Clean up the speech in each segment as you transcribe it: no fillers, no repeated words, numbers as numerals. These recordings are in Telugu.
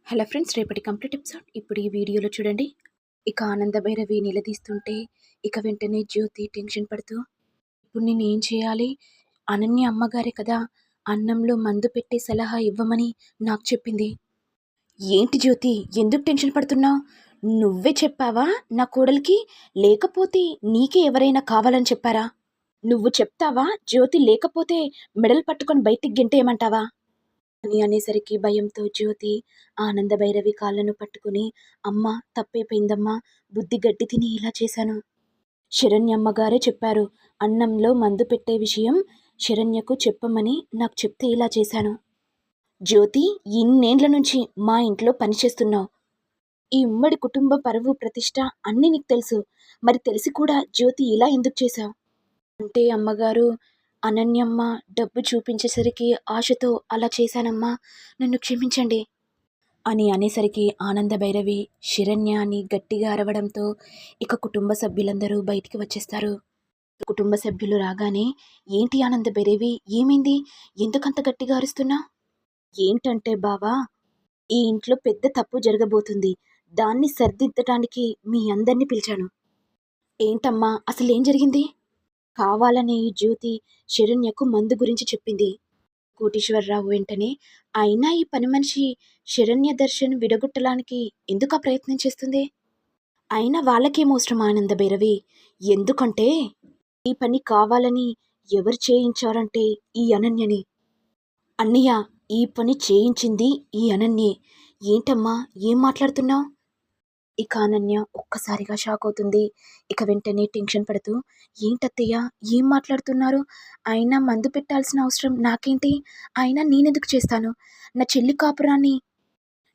హలో ఫ్రెండ్స్, రేపటి కంప్లీట్ ఎపిసోడ్ ఇప్పుడు ఈ వీడియోలో చూడండి. ఇక ఆనంద భైరవి నిలదీస్తుంటే ఇక వెంటనే జ్యోతి టెన్షన్ పడుతూ, ఇప్పుడు నేనేం చేయాలి? అనన్య అమ్మగారే కదా అన్నంలో మందు పెట్టే సలహా ఇవ్వమని నాకు చెప్పింది. ఏంటి జ్యోతి, ఎందుకు టెన్షన్ పడుతున్నావు? నువ్వే చెప్పావా నా కోడలికి? లేకపోతే నీకే ఎవరైనా కావాలని చెప్పారా? నువ్వు చెప్తావా జ్యోతి, లేకపోతే మెడలు పట్టుకొని బయటికి గెంటేయమంటావా అని అనేసరికి భయంతో జ్యోతి ఆనంద భైరవి కాళ్ళను పట్టుకుని, అమ్మ, తప్పైపోయిందమ్మా, బుద్ధి గడ్డి తిని ఇలా చేశాను. శరణ్యమ్మగారే చెప్పారు అన్నంలో మందు పెట్టే విషయం శరణ్యకు చెప్పమని. నాకు చెప్తే ఇలా చేశాను. జ్యోతి, ఇన్నేండ్ల నుంచి మా ఇంట్లో పనిచేస్తున్నావు. ఈ ఉమ్మడి కుటుంబ పరువు ప్రతిష్ట అన్నీ నీకు తెలుసు. మరి తెలిసి కూడా జ్యోతి ఇలా ఎందుకు చేశావు? అంటే అమ్మగారు, అనన్యమ్మ డబ్బు చూపించేసరికి ఆశతో అలా చేశానమ్మా, నన్ను క్షమించండి అని అనేసరికి ఆనంద భైరవి శరణ్య అని గట్టిగా అరవడంతో ఇక కుటుంబ సభ్యులందరూ బయటికి వచ్చేస్తారు. కుటుంబ సభ్యులు రాగానే, ఏంటి ఆనంద భైరవి, ఏమైంది? ఎందుకంత గట్టిగా అరుస్తున్నా? ఏంటంటే బావా, ఈ ఇంట్లో పెద్ద తప్పు జరగబోతుంది. దాన్ని సర్దిద్దటానికి మీ అందరినీ పిలిచాను. ఏంటమ్మా, అసలేం జరిగింది? కావాలని జ్యోతి శరణ్యకు మందు గురించి చెప్పింది. కోటీశ్వరరావు వెంటనే, అయినా ఈ పని మనిషి శరణ్య దర్శన్ విడగొట్టడానికి ఎందుకు ఆ ప్రయత్నం చేస్తుంది? అయినా వాళ్ళకేమవసరం ఆనంద భైరవి? ఎందుకంటే ఈ పని కావాలని ఎవరు చేయించారంటే ఈ అనన్యని. అన్నయ్య, ఈ పని చేయించింది ఈ అనన్యే. ఏంటమ్మా, ఏం మాట్లాడుతున్నావు? ఇక అనన్య ఒక్కసారిగా షాక్ అవుతుంది. ఇక వెంటనే టెన్షన్ పడుతూ, ఏంటత్తయ్య, ఏం మాట్లాడుతున్నారు? అయినా మందు పెట్టాల్సిన అవసరం నాకేంటి? అయినా నేనెందుకు చేస్తాను? నా చెల్లి కాపురాన్ని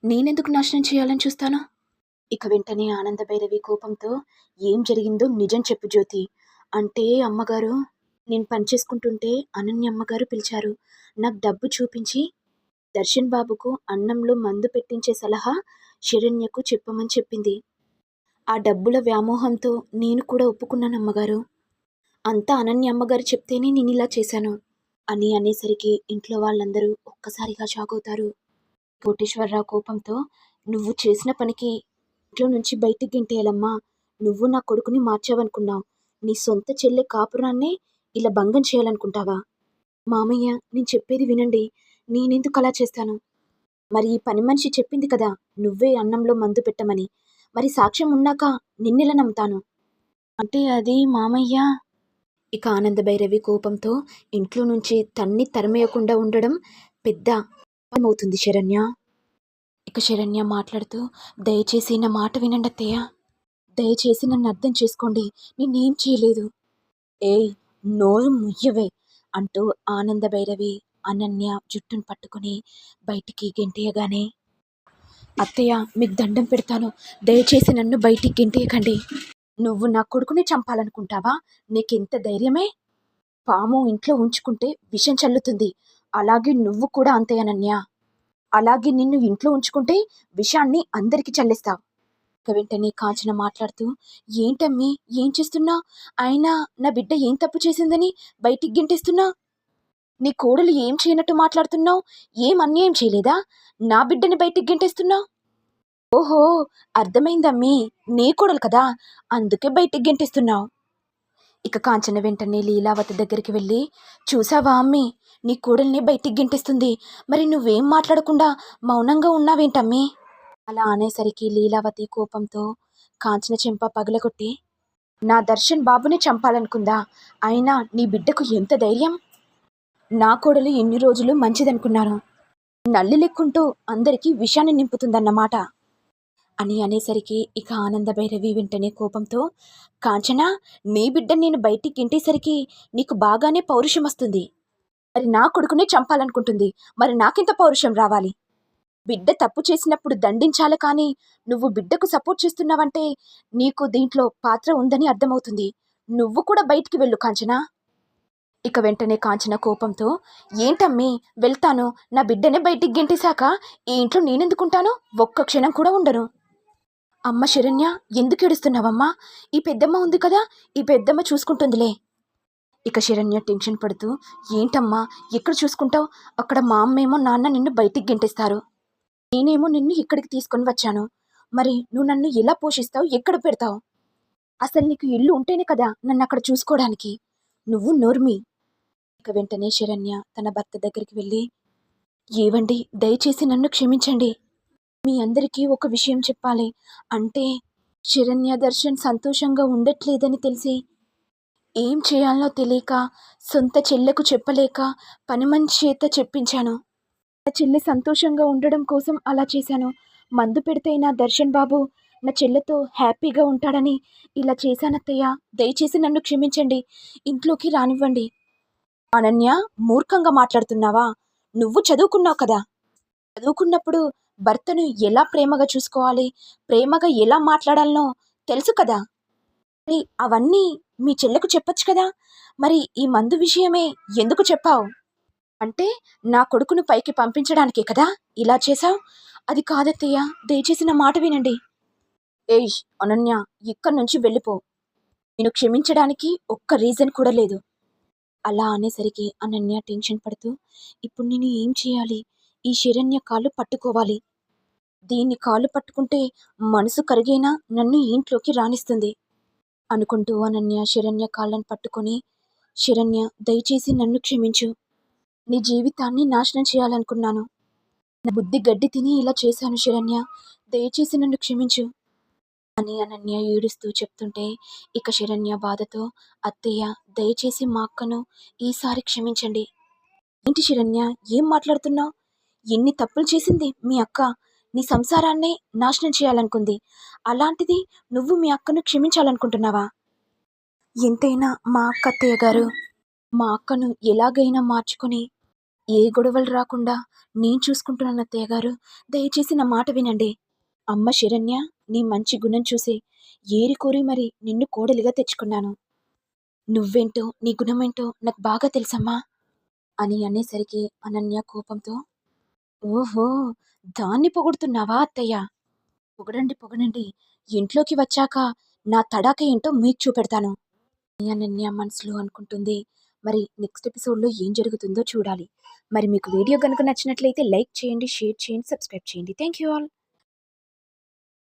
నేనెందుకు నాశనం చేయాలని చూస్తాను? ఇక వెంటనే ఆనంద భైరవి కోపంతో, ఏం జరిగిందో నిజం చెప్పు జ్యోతి. అంటే అమ్మగారు, నేను పని చేసుకుంటుంటే అనన్య అమ్మగారు పిలిచారు. నాకు డబ్బు చూపించి దర్శన్ బాబుకు అన్నంలో మందు పెట్టించే సలహా శరణ్యకు చెప్పమని చెప్పింది. ఆ డబ్బుల వ్యామోహంతో నేను కూడా ఒప్పుకున్నాను అమ్మగారు. అంతా అనన్య అమ్మగారు చెప్తేనే నేను ఇలా చేశాను అని అనేసరికి ఇంట్లో వాళ్ళందరూ ఒక్కసారిగా షాక్ అవుతారు. కోటేశ్వరరావు కోపంతో, నువ్వు చేసిన పనికి ఇంట్లో నుంచి బయటికి గెంటేయాలమ్మా. నువ్వు నా కొడుకుని మార్చావనుకున్నావు. నీ సొంత చెల్లె కాపురాన్నే ఇలా భంగం చేయాలనుకుంటావా? మామయ్య, నేను చెప్పేది వినండి. నేనెందుకు అలా చేస్తాను? మరి ఈ పని మనిషి చెప్పింది కదా నువ్వే అన్నంలో మందు పెట్టమని. మరి సాక్ష్యం ఉన్నాక నిన్నెలా నమ్ముతాను? అంటే అది మామయ్య. ఇక ఆనంద భైరవి కోపంతో, ఇంట్లో నుంచి తన్ని తరిమేయకుండా ఉండడం పెద్ద అవుతుంది శరణ్య. ఇక శరణ్య మాట్లాడుతూ, దయచేసి నా మాట వినండి అత్తయ్య. దయచేసి నన్ను అర్థం చేసుకోండి. నేనేం చేయలేదు. ఏయ్, నోరు ముయ్యవే అంటూ ఆనంద భైరవి అనన్య జుట్టును పట్టుకుని బయటికి గెంటేయగానే, అత్తయ్య, మీకు దండం పెడతాను, దయచేసి నన్ను బయటికి గెంటేయకండి. నువ్వు నా కొడుకుని చంపాలనుకుంటావా? నీకెంత ధైర్యమే? పాము ఇంట్లో ఉంచుకుంటే విషం చల్లుతుంది. అలాగే నువ్వు కూడా అంతే అనన్య. అలాగే నిన్ను ఇంట్లో ఉంచుకుంటే విషాన్ని అందరికి చల్లేస్తావు. ఇక వెంటనే కాంచన మాట్లాడుతూ, ఏంటమ్మీ, ఏం చేస్తున్నా? అయినా నా బిడ్డ ఏం తప్పు చేసిందని బయటికి గెంటేస్తున్నా? నీ కోడలు ఏం చేయనట్టు మాట్లాడుతున్నావు? ఏం అన్యాయం చేయలేదా? నా బిడ్డని బయటికి గెంటేస్తున్నావు? ఓహో, అర్థమైందమ్మీ, నీ కోడలు కదా, అందుకే బయటికి గెంటేస్తున్నావు. ఇక కాంచన వెంటనే లీలావతి దగ్గరికి వెళ్ళి, చూసావా అమ్మీ, నీ కోడల్ని బయటికి గెంటేస్తుంది. మరి నువ్వేం మాట్లాడకుండా మౌనంగా ఉన్నావేంటమ్మీ? అలా అనేసరికి లీలావతి కోపంతో కాంచన చెంప పగలగొట్టి, నా దర్శన్ బాబుని చంపాలనుకుందా? అయినా నీ బిడ్డకు ఎంత ధైర్యం? నా కోడలు ఎన్ని రోజులు మంచిదనుకున్నాను. నల్లి లెక్కుంటూ అందరికీ విషాన్ని నింపుతుందన్నమాట అని అనేసరికి ఇక ఆనంద భైరవి వెంటనే కోపంతో, కాంచనా, నీ బిడ్డని నేను బయటికి గెంటేసరికి నీకు బాగానే పౌరుషం వస్తుంది. మరి నా కొడుకునే చంపాలనుకుంటుంది. మరి నాకెంత పౌరుషం రావాలి? బిడ్డ తప్పు చేసినప్పుడు దండించాలి, కానీ నువ్వు బిడ్డకు సపోర్ట్ చేస్తున్నావంటే నీకు దీంట్లో పాత్ర ఉందని అర్థమవుతుంది. నువ్వు కూడా బయటికి వెళ్ళు కాంచనా. ఇక వెంటనే కాంచన కోపంతో, ఏంటమ్మీ, వెళ్తాను. నా బిడ్డనే బయటికి గెంటేశాక ఈ ఇంట్లో నేనెందుకుంటాను? ఒక్క క్షణం కూడా ఉండను. అమ్మ శరణ్య, ఎందుకు ఏడుస్తున్నావమ్మా? ఈ పెద్దమ్మ ఉంది కదా, ఈ పెద్దమ్మ చూసుకుంటుందిలే. ఇక శరణ్య టెన్షన్ పడుతూ, ఏంటమ్మా, ఎక్కడ చూసుకుంటావు? అక్కడ మా అమ్మేమో నాన్న నిన్ను బయటికి గెంటేస్తారు. నేనేమో నిన్ను ఇక్కడికి తీసుకొని వచ్చాను. మరి నువ్వు నన్ను ఎలా పోషిస్తావు? ఎక్కడ పెడతావు? అసలు నీకు ఇల్లు ఉంటేనే కదా నన్నక్కడ చూసుకోడానికి. నువ్వు నోర్మి. ఇక వెంటనే శరణ్య తన భర్త దగ్గరికి వెళ్ళి, ఏవండి దయచేసి నన్ను క్షమించండి. మీ అందరికీ ఒక విషయం చెప్పాలి. అంటే శరణ్య, దర్శన్ సంతోషంగా ఉండట్లేదని తెలిసి ఏం చేయాలో తెలియక, సొంత చెల్లెకు చెప్పలేక పనిమనిషి చేత చెప్పించాను. నా చెల్లి సంతోషంగా ఉండడం కోసం అలా చేశాను. మందు పెడితే నా దర్శన్ బాబు నా చెల్లెతో హ్యాపీగా ఉంటాడని ఇలా చేశానత్తయ్య. దయచేసి నన్ను క్షమించండి. ఇంట్లోకి రానివ్వండి. అనన్య, మూర్ఖంగా మాట్లాడుతున్నావా? నువ్వు చదువుకున్నావు కదా! చదువుకున్నప్పుడు భర్తను ఎలా ప్రేమగా చూసుకోవాలి, ప్రేమగా ఎలా మాట్లాడాలనో తెలుసు కదా! మరి అవన్నీ మీ చెల్లెకు చెప్పొచ్చు కదా! మరి ఈ మందు విషయమే ఎందుకు చెప్పావు? అంటే నా కొడుకును పైకి పంపించడానికే కదా ఇలా చేశావు? అది కాదత్తయ్య, దయచేసి నా మాట వినండి. ఏయ్ అనన్య, ఇక్కడి నుంచి వెళ్ళిపో. నేను క్షమించడానికి ఒక్క రీజన్ కూడా లేదు. అలా అనేసరికి అనన్య టెన్షన్ పడుతూ, ఇప్పుడు నేను ఏం చేయాలి? ఈ శరణ్య కాళ్ళు పట్టుకోవాలి. దీన్ని కాళ్ళు పట్టుకుంటే మనసు కరిగైనా నన్ను ఈ ఇంట్లోకి రానిస్తుంది అనుకుంటూ అనన్య శరణ్య కాళ్ళను పట్టుకొని, శరణ్య దయచేసి నన్ను క్షమించు. నీ జీవితాన్ని నాశనం చేయాలనుకున్నాను. నా బుద్ధి గడ్డి తిని ఇలా చేశాను శరణ్య. దయచేసి నన్ను క్షమించు అని అనన్య ఏడుస్తూ చెప్తుంటే, ఇక శరణ్య బాధతో, అత్తయ్య దయచేసి మా అక్కను ఈసారి క్షమించండి. ఏంటి శరణ్య, ఏం మాట్లాడుతున్నావు? ఎన్ని తప్పులు చేసింది మీ అక్క? నీ సంసారాన్నే నాశనం చేయాలనుకుంది. అలాంటిది నువ్వు మీ అక్కను క్షమించాలనుకుంటున్నావా? ఎంతైనా మా అక్క అత్తయ్య గారు. మా అక్కను ఎలాగైనా మార్చుకొని ఏ గొడవలు రాకుండా నేను చూసుకుంటున్నాను అత్తయ్య గారు. దయచేసి నా మాట వినండి. అమ్మ శరణ్య, నీ మంచి గుణం చూసి ఏరికోరి మరి నిన్ను కోడలిగా తెచ్చుకున్నాను. నువ్వేంటో నీ గుణమేంటో నాకు బాగా తెలుసమ్మా అని అనేసరికి అనన్య కోపంతో, ఓహో, దాన్ని పొగుడుతున్నావా అత్తయ్య? పొగడండి పొగడండి. ఇంట్లోకి వచ్చాక నా తడాక ఏంటో మీకు చూపెడతాను అని అనన్య మనసులో అనుకుంటుంది. మరి నెక్స్ట్ ఎపిసోడ్లో ఏం జరుగుతుందో చూడాలి. మరి మీకు వీడియో కనుక నచ్చినట్లయితే లైక్ చేయండి, షేర్ చేయండి, సబ్స్క్రైబ్ చేయండి. Thank you all.